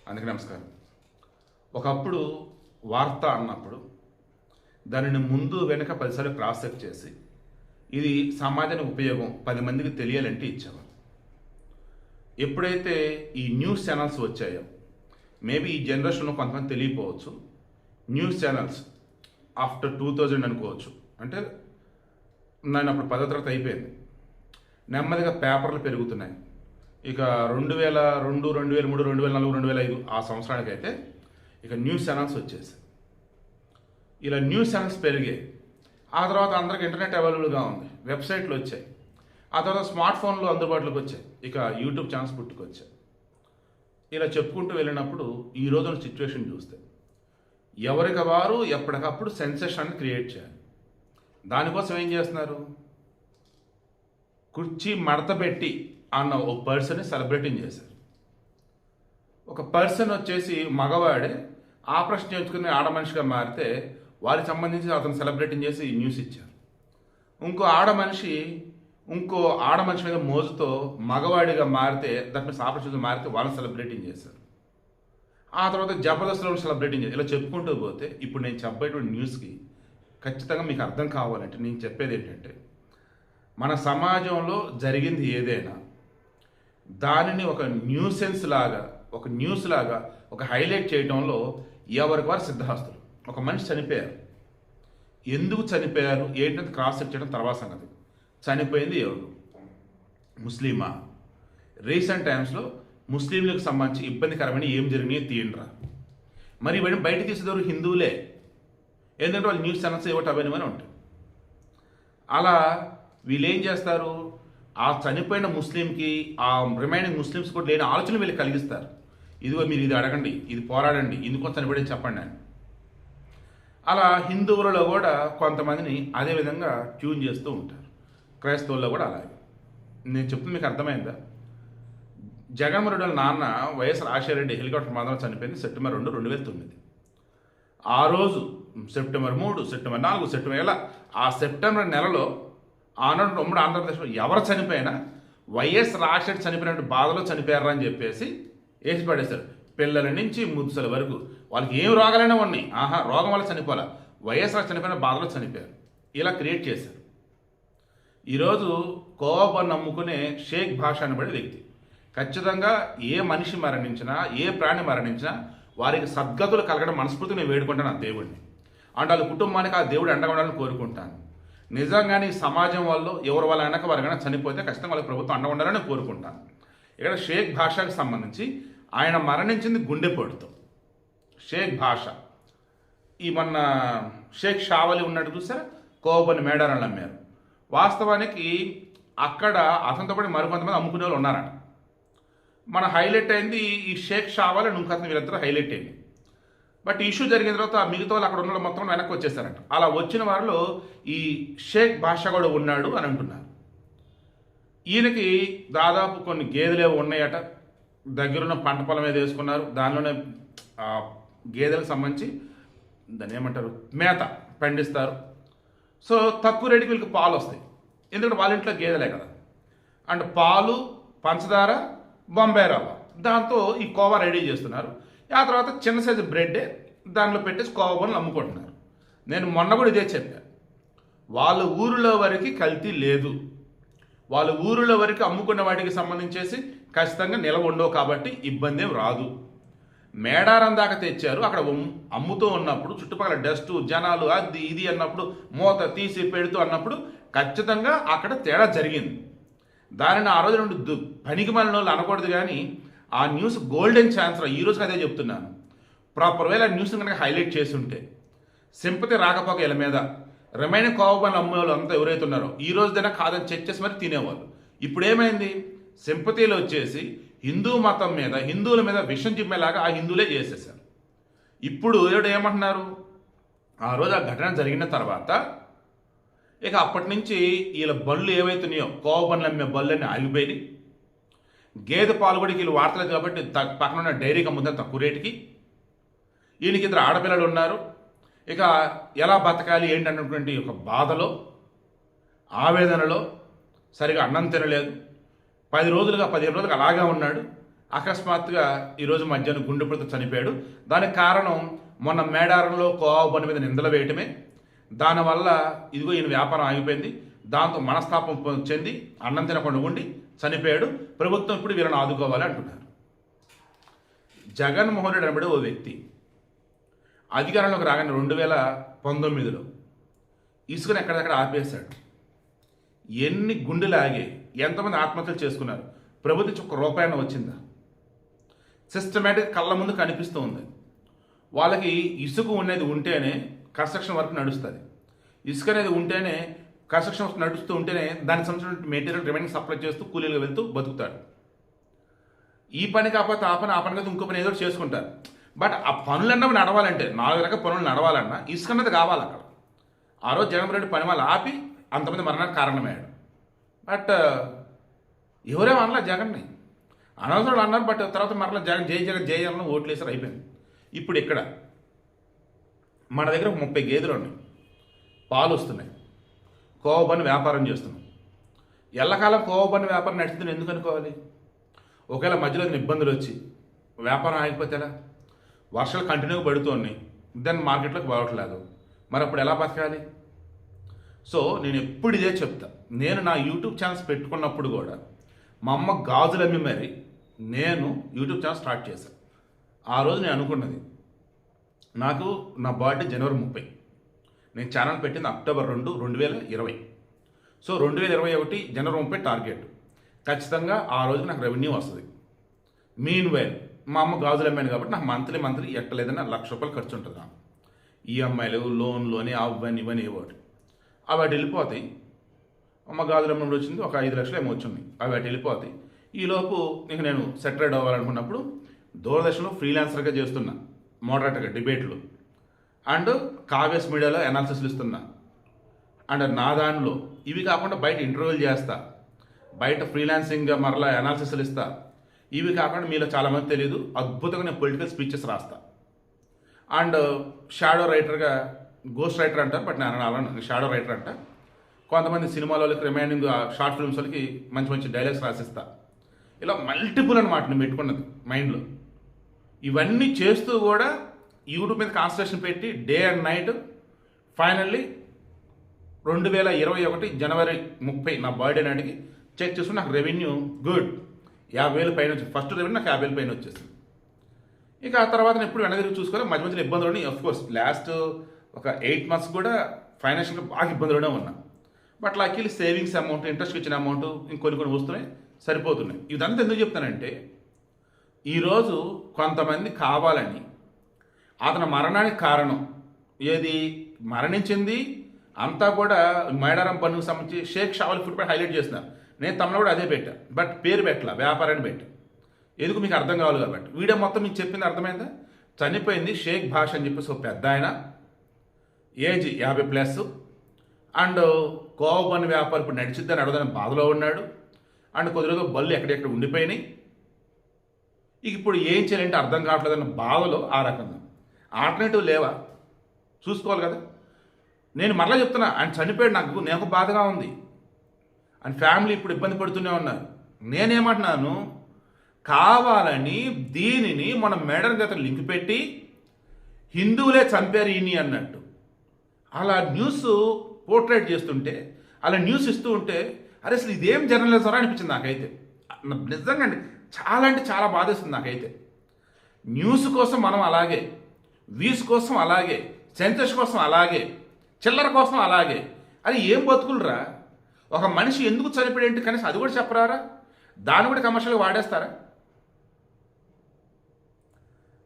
అందుకే నమస్కారం. ఒకప్పుడు వార్త అన్నప్పుడు దానిని ముందు వెనక 10 సార్లు క్రాస్ చెక్ చేసి ఇది సమాజానికి ఉపయోగం 10 మందికి తెలియాలంటే ఇచ్చేవారు. ఎప్పుడైతే ఈ న్యూస్ ఛానల్స్ వచ్చాయో, మేబీ ఈ జనరేషన్లో కొంతమంది తెలియకపోవచ్చు, న్యూస్ ఛానల్స్ ఆఫ్టర్ 2000 అనుకోవచ్చు. అంటే నేను అప్పుడు 10వ తరగతి అయిపోయింది. నెమ్మదిగా పేపర్లు పెరుగుతున్నాయి. ఇక 2002, 2003, 2004, 2005 ఆ సంవత్సరానికైతే ఇక న్యూస్ ఛానల్స్ వచ్చేసాయి. ఇలా న్యూస్ ఛానల్స్ పెరిగాయి. ఆ తర్వాత అందరికి ఇంటర్నెట్ అవైలబుల్గా ఉంది, వెబ్సైట్లు వచ్చాయి. ఆ తర్వాత స్మార్ట్ ఫోన్లు అందుబాటులోకి వచ్చాయి. ఇక యూట్యూబ్ ఛానల్స్ పుట్టుకొచ్చాయి. ఇలా చెప్పుకుంటూ వెళ్ళినప్పుడు ఈ రోజున సిచ్యువేషన్ చూస్తే ఎవరికి వారు ఎప్పటికప్పుడు సెన్సేషన్ క్రియేట్ చేయాలి. దానికోసం ఏం చేస్తున్నారు? కుర్చీ మడత పెట్టి అన్న ఒక పర్సన్ని సెలబ్రేటింగ్ చేశారు. ఒక పర్సన్ వచ్చేసి మగవాడే ఆపరేషన్ చేయించుకుని ఆడ మనిషిగా మారితే వారికి సంబంధించి అతను సెలబ్రేటింగ్ చేసి న్యూస్ ఇచ్చారు. ఇంకో ఆడ మనిషి మీద మోజుతో మగవాడిగా మారితే దాని మీద ఆపరేషన్ మారితే వాళ్ళని సెలబ్రేటింగ్ చేశారు. ఆ తర్వాత జబర్దస్త్లో సెలబ్రేటింగ్ చేశారు. ఇలా చెప్పుకుంటూ పోతే ఇప్పుడు నేను చెప్పేటువంటి న్యూస్కి ఖచ్చితంగా మీకు అర్థం కావాలంటే నేను చెప్పేది ఏంటంటే, మన సమాజంలో జరిగింది ఏదైనా దానిని ఒక న్యూస్ లాగా ఒక హైలైట్ చేయడంలో ఎవరికి వారు సిద్ధహస్తులు. ఒక మనిషి చనిపోయారు, ఎందుకు చనిపోయారు ఏంటంటే క్రాస్ చెక్ చేయడం తర్వాత సంగతి. చనిపోయింది ఎవరు? ముస్లిమా? రీసెంట్ టైమ్స్లో ముస్లింలకు సంబంధించి ఇబ్బందికరమైన ఏం జరిగినాయో తీయండిరా. మరి ఇవన్నీ బయట తీసేదెవరు? హిందువులే. ఎందుకంటే వాళ్ళు న్యూస్ ఛానల్స్ ఏవో అవన్నీ ఉంటాయి. అలా వీళ్ళు ఏం చేస్తారు? ఆ చనిపోయిన ముస్లింకి ఆ రిమైనింగ్ ముస్లిమ్స్ కూడా లేని ఆలోచన వీళ్ళు కలిగిస్తారు. ఇదిగో మీరు ఇది అడగండి, ఇది పోరాడండి, ఇందుకోసం చనిపోయి చెప్పండి అని. అలా హిందువులలో కూడా కొంతమందిని అదేవిధంగా ట్యూన్ చేస్తూ ఉంటారు. క్రైస్తవుల్లో కూడా అలాగే. నేను చెప్తుంది మీకు అర్థమైందా? జగన్మోహన్ రెడ్డి నాన్న వైఎస్ రాజశేఖర హెలికాప్టర్ మాత్రం చనిపోయింది సెప్టెంబర్ 2, 2009. ఆ రోజు సెప్టెంబర్ 3, సెప్టెంబర్ 4, సెప్టెంబర్ ఇలా ఆ సెప్టెంబర్ నెలలో ఆనాడు ఉమ్మడి ఆంధ్రప్రదేశ్లో ఎవరు చనిపోయినా వైఎస్ రాజశేఖర్ చనిపోయినట్టు బాధలో చనిపోయారా అని చెప్పేసి వేసి పడేశారు. పిల్లల నుంచి ముదుసల వరకు వాళ్ళకి ఏం రోగాలైనా ఉన్నాయి, రోగం వల్ల చనిపోలే, వైఎస్ రాజశేఖర్ చనిపోయిన బాధలో చనిపోయారు. ఇలా క్రియేట్ చేశారు. ఈరోజు కోవబన్ నమ్ముకునే షేక్ భాష అనబడే వ్యక్తి ఖచ్చితంగా ఏ మనిషి మరణించినా, ఏ ప్రాణి మరణించినా వారికి సద్గతులు కలగడం మనస్ఫూర్తిగా నేను వేడుకుంటాను ఆ దేవుడిని. అంటే వాళ్ళ కుటుంబానికి ఆ దేవుడు అండగా ఉండాలని కోరుకుంటాను. నిజంగానే సమాజం వాళ్ళు ఎవరి వాళ్ళ వెనక వారు కనుక చనిపోతే ఖచ్చితంగా వాళ్ళకి ప్రభుత్వం అండగా ఉండాలని కోరుకుంటాను. ఇక్కడ షేక్ భాషకు సంబంధించి ఆయన మరణించింది గుండెపోటుతో. షేక్ భాష ఈ మొన్న షేక్ షావలి ఉన్నట్టు చూసారా, కోవబన్ మేడారాలు అమ్మారు. వాస్తవానికి అక్కడ అతనితో పాటు మరికొంతమంది అమ్ముకునే వాళ్ళు ఉన్నారట. మన హైలైట్ అయింది ఈ షేక్ షావలి ఇంకొంత వీళ్ళందరూ హైలైట్ అయింది. బట్ ఇష్యూ జరిగిన తర్వాత మిగతా వాళ్ళు అక్కడ ఉన్న మొత్తం వెనక్కి వచ్చేసారట. అలా వచ్చిన వారిలో ఈ షేక్ భాష కూడా ఉన్నాడు అని అంటున్నారు. ఈయనకి దాదాపు కొన్ని గేదెలు ఉన్నాయట, దగ్గరున్న పంట పొలం మీద వేసుకున్నారు. దానిలోనే గేదెలకు సంబంధించి దాన్ని ఏమంటారు, మేత పండిస్తారు. సో తక్కువ రేటుకి వీళ్ళకి పాలు వస్తాయి, ఎందుకంటే వాళ్ళ ఇంట్లో గేదెలే కదా. అంటే పాలు, పంచదార, బొంబాయి రవ్వ, దాంతో ఈ కోవా రెడీ చేస్తున్నారు. ఆ తర్వాత చిన్న సైజు బ్రెడ్ దానిలో పెట్టేసి కోవబన్లు అమ్ముకుంటున్నారు. నేను మొన్న కూడా ఇదే చెప్పాను, వాళ్ళ ఊరిలో వరకు కల్తీ లేదు. వాళ్ళ ఊరిలో వరకు అమ్ముకున్న వాటికి సంబంధించేసి ఖచ్చితంగా నిలవ ఉండవు, కాబట్టి ఇబ్బంది ఏం రాదు. మేడారం దాకా తెచ్చారు, అక్కడ అమ్ముతూ ఉన్నప్పుడు చుట్టుపక్కల డస్ట్, జనాలు, అది ఇది అన్నప్పుడు, మూత తీసి పెడుతూ అన్నప్పుడు ఖచ్చితంగా అక్కడ తేడా జరిగింది. దానిని ఆ రోజు నుండి పనికి మాలిన వాళ్ళు అనకూడదు. కానీ ఆ న్యూస్ గోల్డెన్ ఛాన్స్ రా. ఈ రోజుకి అదే చెప్తున్నాను. ప్రాపర్ వేళ న్యూస్ కనుక హైలైట్ చేసి ఉంటే సింపతి రాకపోక వీళ్ళ మీద రిమైనింగ్ కోవబన్లు అమ్మే వాళ్ళు అంతా ఎవరైతే ఉన్నారో ఈ రోజుదైనా కాదని చెక్ చేసి మరి తినేవాళ్ళు. ఇప్పుడు ఏమైంది? సింపతిలో వచ్చేసి హిందూ మతం మీద, హిందువుల మీద విషం చిమ్మేలాగా ఆ హిందువులే చేసేసారు. ఇప్పుడు ఏమంటున్నారు? ఆ రోజు ఆ ఘటన జరిగిన తర్వాత ఇక అప్పటి నుంచి వీళ్ళ బళ్ళు ఏవైతున్నాయో కోవబన్లు అమ్మే బళ్ళని ఆగిపోయి, గేదె పాలు కూడా వీళ్ళు వాడతలేదు కాబట్టి పక్కన ఉన్న డైరీకి అమ్ముతారు తక్కువ రేటుకి. ఈయనకి 2 ఆడపిల్లలు ఉన్నారు. ఇక ఎలా బతకాలి ఏంటన్నటువంటి ఒక బాధలో, ఆవేదనలో సరిగా అన్నం తినలేదు. 10 రోజులుగా 15 రోజులుగా అలాగే ఉన్నాడు. అకస్మాత్తుగా ఈరోజు మధ్యాహ్నం గుండెపోటుతో చనిపోయాడు. దానికి కారణం మొన్న మేడారంలో కోవా బండి మీద నిందలు వేయటమే. దానివల్ల ఇదిగో ఈయన వ్యాపారం ఆగిపోయింది. దాంతో మనస్తాపం చెంది అన్నం తినకుండా ఉండి చనిపోయాడు. ప్రభుత్వం ఇప్పుడు వీళ్ళని ఆదుకోవాలి అంటున్నారు. జగన్మోహన్ రెడ్డి అనబడే ఓ వ్యక్తి అధికారంలోకి రాగానే 2019లో ఇసుకను ఎక్కడిదక్కడ ఆపేశాడు. ఎన్ని గుండెలు ఆగాయి, ఎంతమంది ఆత్మహత్యలు చేసుకున్నారు. ప్రభుత్వం ఒక్క రూపాయన వచ్చిందా? సిస్టమేటిక్ కళ్ళ ముందు కనిపిస్తూ ఉంది. వాళ్ళకి ఇసుక అనేది ఉంటేనే కన్స్ట్రక్షన్ వర్క్ నడుస్తుంది. ఇసుక అనేది ఉంటేనే కన్స్ట్రక్షన్ వర్క్ నడుస్తూ ఉంటేనే దానికి సంబంధించిన మెటీరియల్ రిమైనింగ్ సప్లై చేస్తూ కూలీలు వెళ్తూ బతుకుతాడు. ఈ పని కాకపోతే ఆ పని కాదు ఇంకో పని ఏదో చేసుకుంటారు. బట్ ఆ పనులన్నవి నడవాలంటే 4 రకాల పనులు నడవాలన్నా ఇసుక అన్నది కావాలి అక్కడ. ఆ రోజు జగన్మోహన్ రెడ్డి పని వాళ్ళు ఆపి అంతమంది మరణానికి కారణమయ్యాడు. బట్ ఎవరేమో అనలా జగన్ని, అనవసరం అన్నారు. బట్ తర్వాత మరలా జగన్ జై జగన్ జై జగన్ ఓట్లు వేసారు, అయిపోయింది. ఇప్పుడు ఇక్కడ మన దగ్గర 30 గేదెలు ఉన్నాయి, పాలు వస్తున్నాయి, కోవబన్ వ్యాపారం చేస్తున్నాం. ఎల్లకాలం కోవబన్ వ్యాపారం నడుస్తుంది ఎందుకు అనుకోవాలి? ఒకవేళ మధ్యలో ఇబ్బందులు వచ్చి వ్యాపారం ఆగిపోతే ఎలా? వర్షాలు కంటిన్యూగా పడుతున్నాయి, దాన్ని మార్కెట్లోకి పోవట్లేదు, మరి అప్పుడు ఎలా బతకాలి? సో నేను ఎప్పుడు ఇదే చెప్తా. నేను నా యూట్యూబ్ ఛానల్స్ పెట్టుకున్నప్పుడు కూడా మా అమ్మ గాజులు అమ్మి మరి నేను యూట్యూబ్ ఛానల్ స్టార్ట్ చేశాను. ఆ రోజు నేను అనుకున్నది, నాకు నా బర్త్డే జనవరి 30, నేను ఛానల్ పెట్టింది అక్టోబర్ 2, 2020. సో 2021 జనవరి 30 టార్గెట్. ఖచ్చితంగా ఆ రోజు నాకు రెవెన్యూ వస్తుంది. మీన్ వైల్ మా అమ్మ గాజులు అమ్మాను కాబట్టి నాకు మంత్లీ ఎట్టలేదన్నా ₹1,00,000 ఖర్చు ఉంటుంది. నాకు ఈఎంఐలు, లోన్లు అని అవన్నీ ఇవన్నీ ఇవ్వటి అవి అటు వెళ్ళిపోతాయి. అమ్మ గాజులు అమ్మినప్పుడు వచ్చింది ఒక 5 లక్షలు ఏమో వచ్చింది, అవి అటు వెళ్ళిపోతాయి. ఈలోపు ఇంక నేను సెటిల్డ్ అవ్వాలనుకున్నప్పుడు దూరదర్శన్లో ఫ్రీలాన్సర్గా చేస్తున్నా, మోడరేటర్గా డిబేట్లు, అండ్ కావ్యస్ మీడియాలో అనాలిసిస్లు ఇస్తున్నా. అండ్ నా దానిలో ఇవి కాకుండా బయట ఇంటర్వ్యూలు చేస్తా, బయట ఫ్రీలాన్సింగ్గా మరలా అనాలిసిస్లు ఇస్తా. ఇవి కాకుండా మీలో చాలామంది తెలియదు, అద్భుతంగా నేను పొలిటికల్ స్పీచెస్ రాస్తా. అండ్ షాడో రైటర్గా, గోస్ట్ రైటర్ అంటారు, బట్ నేను అలా షాడో రైటర్ అంట. కొంతమంది సినిమాల వాళ్ళకి, రిమైనింగ్ షార్ట్ ఫిల్మ్స్ వాళ్ళకి మంచి మంచి డైలాగ్స్ రాసిస్తా. ఇలా మల్టిపుల్ అనమాట నేను పెట్టుకున్నది మైండ్లో. ఇవన్నీ చేస్తూ కూడా యూట్యూబ్ మీద కాన్సన్ట్రేషన్ పెట్టి డే అండ్ నైట్ ఫైనల్లీ 2021 జనవరి 30 నా బర్త్డే నాటికి చెక్ చేసుకుని నాకు రెవెన్యూ గుడ్ 50,000 పైన వచ్చింది. ఫస్ట్ రెవెన్యూ నాకు 50,000 పైన వచ్చేసింది. ఇక ఆ తర్వాత నేను ఎప్పుడు వెనదిరిగి చూసుకోవాలి, మధ్య మధ్యలో ఇబ్బందులు ఉన్నాయి. కోర్స్ లాస్ట్ ఒక 8 months కూడా ఫైనాన్షియల్గా బాగా ఇబ్బందులోనే ఉన్నా. బట్ లక్కీలీ సేవింగ్స్ అమౌంట్, ఇంట్రెస్ట్కి ఇచ్చిన అమౌంట్ ఇంకొన్ని వస్తున్నాయి, సరిపోతున్నాయి. ఇదంతా ఎందుకు చెప్తానంటే ఈరోజు కొంతమంది కావాలని అతని మరణానికి కారణం ఏది మరణించింది అంతా కూడా మేడారం పన్నుకు సంబంధించి షేక్ షావల్ ఫుడ్ పై హైలైట్ చేస్తున్నారు. నేను తమలో కూడా అదే పెట్టా, బట్ పేరు పెట్టలా, వ్యాపారాన్ని పెట్టా. ఎందుకు మీకు అర్థం కావాలి కాబట్టి. వీడియో మొత్తం మీకు చెప్పింది అర్థమైందా? చనిపోయింది షేక్ భాష అని చెప్పేసి ఒక పెద్ద ఆయన, ఏజ్ 50+, అండ్ కోవబన్ వ్యాపారం ఇప్పుడు నడిచిద్దని అడగదని బాధలో ఉన్నాడు. అండ్ కొద్ది రోజులు బళ్ళు ఎక్కడెక్కడ ఉండిపోయినాయి. ఇక ఇప్పుడు ఏం చేయాలంటే అర్థం కావట్లేదన్న బాధలో ఆ రకంగా ఆల్టర్నేటివ్ లేవా చూసుకోవాలి కదా. నేను మరలా చెప్తున్నా, ఆయన చనిపోయాడు, నాకు బాధగా ఉంది. ఆయన ఫ్యామిలీ ఇప్పుడు ఇబ్బంది పడుతూనే ఉన్నారు. నేనేమంటున్నాను, కావాలని దీనిని మన మేడర్ జత లింక్ పెట్టి హిందువులే చంపారు ఈయన్ని అన్నట్టు అలా న్యూస్ పోర్ట్రేట్ చేస్తుంటే, అలా న్యూస్ ఇస్తూ ఉంటే, అరే అసలు ఇదేం జర్నలిజం అనిపించింది నాకైతే. నిజంగా అండి, చాలా అంటే చాలా బాధేస్తుంది నాకైతే. న్యూస్ కోసం మనం అలాగే, వ్యూస్ కోసం అలాగే, సెన్సెస్ కోసం అలాగే, చిల్లర కోసం అలాగే. అది ఏం బతుకులరా? ఒక మనిషి ఎందుకు చనిపోయేంటి కనీసం అది కూడా చెప్పరారా? దాన్ని కూడా కమర్షియల్గా వాడేస్తారా?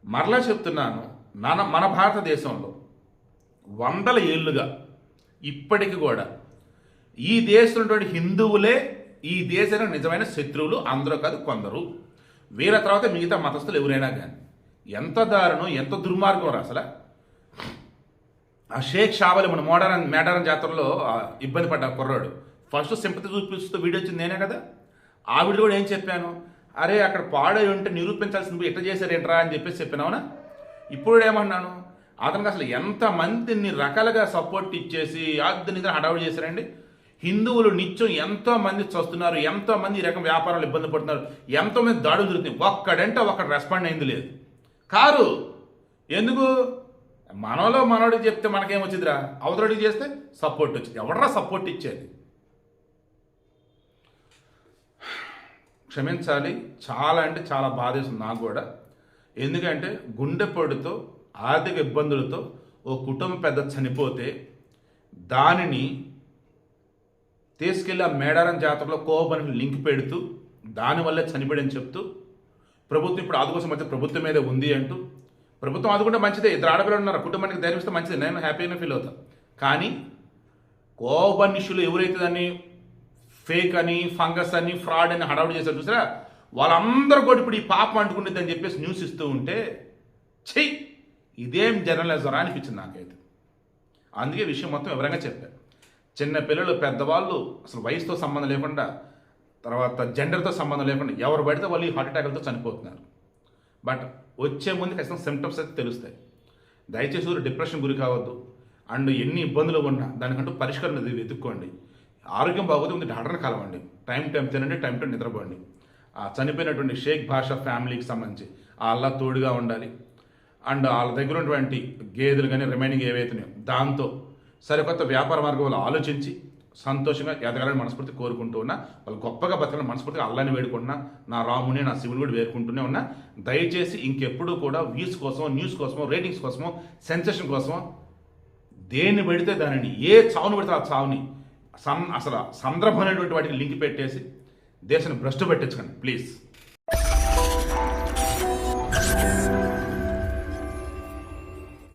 మరలా చెప్తున్నాను, మన భారతదేశంలో 100 ఏళ్ళుగా ఇప్పటికి కూడా ఈ దేశంలో హిందువులే ఈ దేశానికి నిజమైన శత్రువులు, అందరూ కాదు కొందరు. వీళ్ళ తర్వాత మిగతా మతస్థులు ఎవరైనా కానీ. ఎంత దారుణం, ఎంత దుర్మార్గం రా అసలు. ఆ షేక్ షావలి మన మేడారం జాతరలో ఇబ్బంది పడ్డ కుర్రాడు ఫస్ట్ సింపతి చూపిస్తూ వీడియో వచ్చింది నేనే కదా. ఆ వీడియో కూడా ఏం చెప్పాను, అరే అక్కడ పాడై ఉంటే నిరూపించాల్సింది ఎట్లా చేశారేంట్రా అని చెప్పేసి చెప్పాను. అవునా? ఇప్పుడు ఏమన్నాను, అతనికి అసలు ఎంతమందిని రకాలుగా సపోర్ట్ ఇచ్చేసి అతని హడావుడి చేశారండి. హిందువులు నిత్యం ఎంతోమంది చస్తున్నారు, ఎంతోమంది ఈ రకం వ్యాపారాలు ఇబ్బంది పడుతున్నారు, ఎంతోమంది దాడులు జరుగుతున్నాయి. ఒక్కడంటే ఒక్కడు రెస్పాండ్ అయింది లేదు. కారు ఎందుకు? మనోడికి చెప్తే మనకేమొచ్చిందిరా, అవతలడికి చేస్తే సపోర్ట్ వచ్చింది. ఎవడరా సపోర్ట్ ఇచ్చేది? క్షమించాలి, చాలా అంటే చాలా బాధేస్తుంది నాకు కూడా. ఎందుకంటే గుండెపోటుతో ఆర్థిక ఇబ్బందులతో ఓ కుటుంబ పెద్ద చనిపోతే దానిని తీసుకెళ్ళి ఆ మేడారం జాతరలో కోపనికి లింక్ పెడుతూ దానివల్లే చనిపోయాడని చెప్తూ ప్రభుత్వం ఇప్పుడు ఆదుకోసం అయితే ప్రభుత్వం మీద ఉంది అంటూ, ప్రభుత్వం ఆదుకుంటే మంచిదే, ఇద్దరు ఆడపిల్లలు ఉన్నారు, కుటుంబానికి ధైర్యం ఇస్తే మంచిదే, నేను హ్యాపీగా ఫీల్ అవుతాను. కానీ కోపనిషులు ఎవరైతే దాన్ని ఫేక్ అని, ఫంగస్ అని, ఫ్రాడ్ అని హడావుడి చేశారు చూసారా, వాళ్ళందరూ కూడా ఇప్పుడు ఈ పాపం అంటుకుంటుంది అని చెప్పేసి న్యూస్ ఇస్తూ ఉంటే చెయ్యి ఇదేం జర్నలిజం అనిపించింది నాకైతే. అందుకే విషయం మొత్తం వివరంగా చెప్పాను. చిన్న పిల్లలు, పెద్దవాళ్ళు, అసలు వయసుతో సంబంధం లేకుండా, తర్వాత జెండర్తో సంబంధం లేకుండా ఎవరు పడితే వాళ్ళు ఈ హార్ట్ అటాక్లతో చనిపోతున్నారు. బట్ వచ్చే ముందు ఖచ్చితంగా సిమ్టమ్స్ అయితే తెలుస్తాయి. దయచేసి డిప్రెషన్ గురి కావద్దు. అండ్ ఎన్ని ఇబ్బందులు ఉన్నా దానికంటూ పరిష్కారం వెతుక్కోండి. ఆరోగ్యం బాగోదు ముందు డాక్టర్ని కలవండి. టైం తినండి, టైం నిద్రపోండి. చనిపోయినటువంటి షేక్ భాషా ఫ్యామిలీకి సంబంధించి అల్లా తోడుగా ఉండాలి. అండ్ వాళ్ళ దగ్గర ఉన్నటువంటి గేదెలు కానీ రిమైనింగ్ ఏవైతున్నాయో దాంతో సరికొత్త వ్యాపార మార్గాలు ఆలోచించి సంతోషంగా ఎదగాలని మనస్ఫూర్తి కోరుకుంటూ ఉన్నా. వాళ్ళు గొప్పగా బతకాలని మనస్ఫూర్తిగా అల్లాని వేడుకుంటున్నా, నా రాముని, నా శివుని కూడా వేడుకుంటూనే ఉన్నా. దయచేసి ఇంకెప్పుడు కూడా వ్యూస్ కోసమో, న్యూస్ కోసమో, రేటింగ్స్ కోసమో, సెన్సేషన్ కోసమో దేన్ని పెడితే దానిని, ఏ చావును పెడితే ఆ చావుని అసలు సందర్భమైనటువంటి వాటికి లింక్ పెట్టేసి దేశాన్ని భ్రష్టు పెట్టించకండి ప్లీజ్.